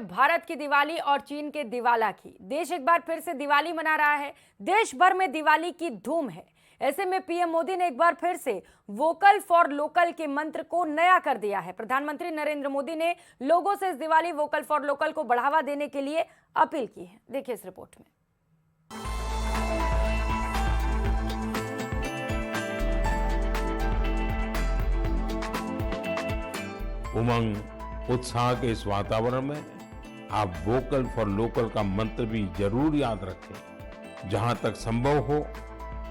भारत की दिवाली और चीन के दिवाला की। देश एक बार फिर से दिवाली मना रहा है। देश भर में दिवाली की धूम है। ऐसे में पीएम मोदी ने एक बार फिर से वोकल फॉर लोकल के मंत्र को नया कर दिया है। प्रधानमंत्री नरेंद्र मोदी ने लोगों से इस दिवाली वोकल फॉर लोकल को बढ़ावा देने के लिए अपील की है। देखिए इस रिपोर्ट में। उमंग, उत्साह के इस वातावरण में आप वोकल फॉर लोकल का मंत्र भी जरूर याद रखें। जहां तक संभव हो,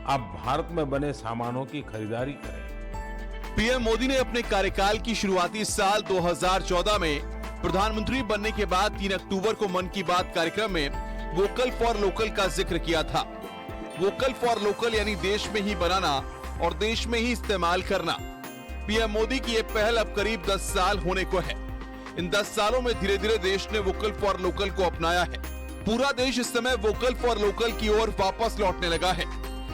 आप भारत में बने सामानों की खरीदारी करें। पीएम मोदी ने अपने कार्यकाल की शुरुआती साल 2014 में प्रधानमंत्री बनने के बाद 3 अक्टूबर को मन की बात कार्यक्रम में वोकल फॉर लोकल का जिक्र किया था। वोकल फॉर लोकल यानी देश में ही बनाना और देश में ही इस्तेमाल करना। पीएम मोदी की ये पहल अब करीब 10 साल होने को है। इन 10 सालों में धीरे धीरे देश ने वोकल फॉर लोकल को अपनाया है। पूरा देश इस समय वोकल फॉर लोकल की ओर वापस लौटने लगा है।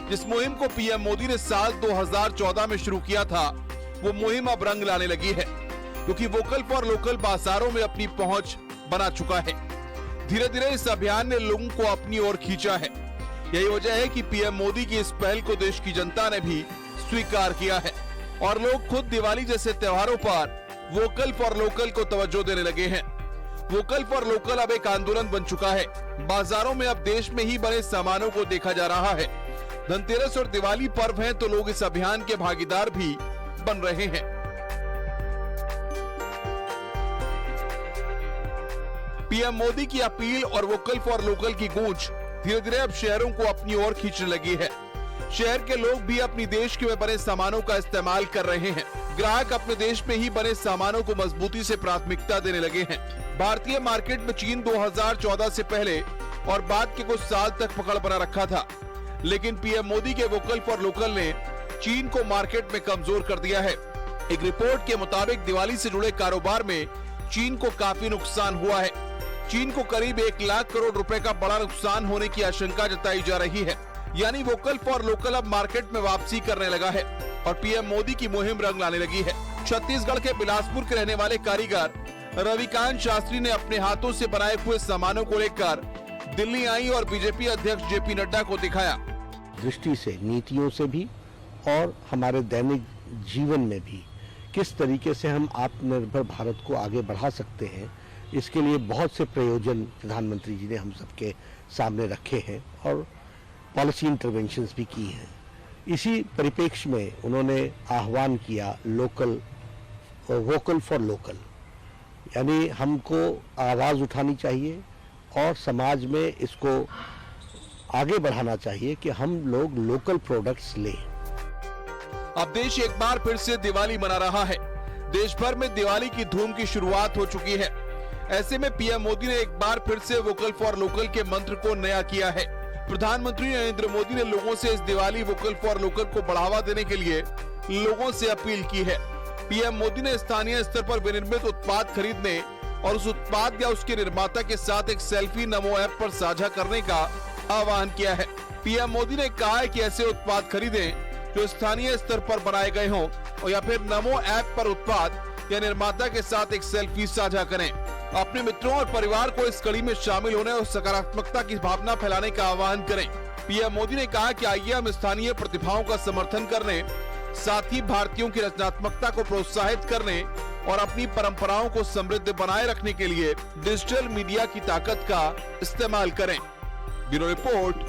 जिस मुहिम को पीएम मोदी ने साल 2014 में शुरू किया था, वो मुहिम अब रंग लाने लगी है, क्योंकि वोकल फॉर लोकल बाजारों में अपनी पहुंच बना चुका है। धीरे धीरे इस अभियान ने लोगों को अपनी ओर खींचा है। यही वजह है कि पीएम मोदी की इस पहल को देश की जनता ने भी स्वीकार किया है और लोग खुद दिवाली जैसे त्योहारों पर वोकल फॉर लोकल को तवज्जो देने लगे हैं। वोकल फॉर लोकल अब एक आंदोलन बन चुका है। बाजारों में अब देश में ही बने सामानों को देखा जा रहा है। धनतेरस और दिवाली पर्व हैं, तो लोग इस अभियान के भागीदार भी बन रहे हैं। पीएम मोदी की अपील और वोकल फॉर लोकल की गूंज धीरे धीरे अब शहरों को अपनी ओर खींचने लगी है। शहर के लोग भी अपनी देश के में बने सामानों का इस्तेमाल कर रहे हैं। ग्राहक अपने देश में ही बने सामानों को मजबूती से प्राथमिकता देने लगे हैं। भारतीय मार्केट में चीन 2014 से पहले और बाद के कुछ साल तक पकड़ बना रखा था, लेकिन पीएम मोदी के वोकल फॉर लोकल ने चीन को मार्केट में कमजोर कर दिया है। एक रिपोर्ट के मुताबिक दिवाली से जुड़े कारोबार में चीन को काफी नुकसान हुआ है। चीन को करीब 1 लाख करोड़ रुपए का बड़ा नुकसान होने की आशंका जताई जा रही है। यानी वोकल फॉर लोकल अब मार्केट में वापसी करने लगा है और पीएम मोदी की मुहिम रंग लाने लगी है। छत्तीसगढ़ के बिलासपुर के रहने वाले कारीगर रविकांत शास्त्री ने अपने हाथों से बनाए हुए सामानों को लेकर दिल्ली आई और बीजेपी अध्यक्ष जेपी नड्डा को दिखाया। दृष्टि से, नीतियों से भी और हमारे दैनिक जीवन में भी किस तरीके से हम आत्मनिर्भर भारत को आगे बढ़ा सकते हैं, इसके लिए बहुत से प्रयोजन प्रधानमंत्री जी ने हम सबके सामने रखे हैं और पॉलिसी इंटरवेंशंस भी की हैं। इसी परिप्रेक्ष्य में उन्होंने आह्वान किया वोकल फॉर लोकल, यानी हमको आवाज़ उठानी चाहिए और समाज में इसको आगे बढ़ाना चाहिए कि हम लोग लोकल प्रोडक्ट्स लें। अब देश एक बार फिर से दिवाली मना रहा है। देश भर में दिवाली की धूम की शुरुआत हो चुकी है। ऐसे में पीएम मोदी ने एक बार फिर से वोकल फॉर लोकल के मंत्र को नया किया है। प्रधानमंत्री नरेंद्र मोदी ने लोगों से इस दिवाली वोकल फॉर लोकल को बढ़ावा देने के लिए लोगों से अपील की है। पीएम मोदी ने स्थानीय स्तर पर विनिर्मित उत्पाद खरीदने और उस उत्पाद या उसके निर्माता के साथ एक सेल्फी नमो ऐप पर साझा करने का आह्वान किया है। पीएम मोदी ने कहा है कि ऐसे उत्पाद खरीदें जो स्थानीय स्तर पर बनाए गए हों और या फिर नमो ऐप पर उत्पाद या निर्माता के साथ एक सेल्फी साझा करें। अपने मित्रों और परिवार को इस कड़ी में शामिल होने और सकारात्मकता की भावना फैलाने का आह्वान करें। पीएम मोदी ने कहा कि आइए हम स्थानीय प्रतिभाओं का समर्थन करने, साथ ही भारतीयों की रचनात्मकता को प्रोत्साहित करने और अपनी परंपराओं को समृद्ध बनाए रखने के लिए डिजिटल मीडिया की ताकत का इस्तेमाल करें। Bureau report.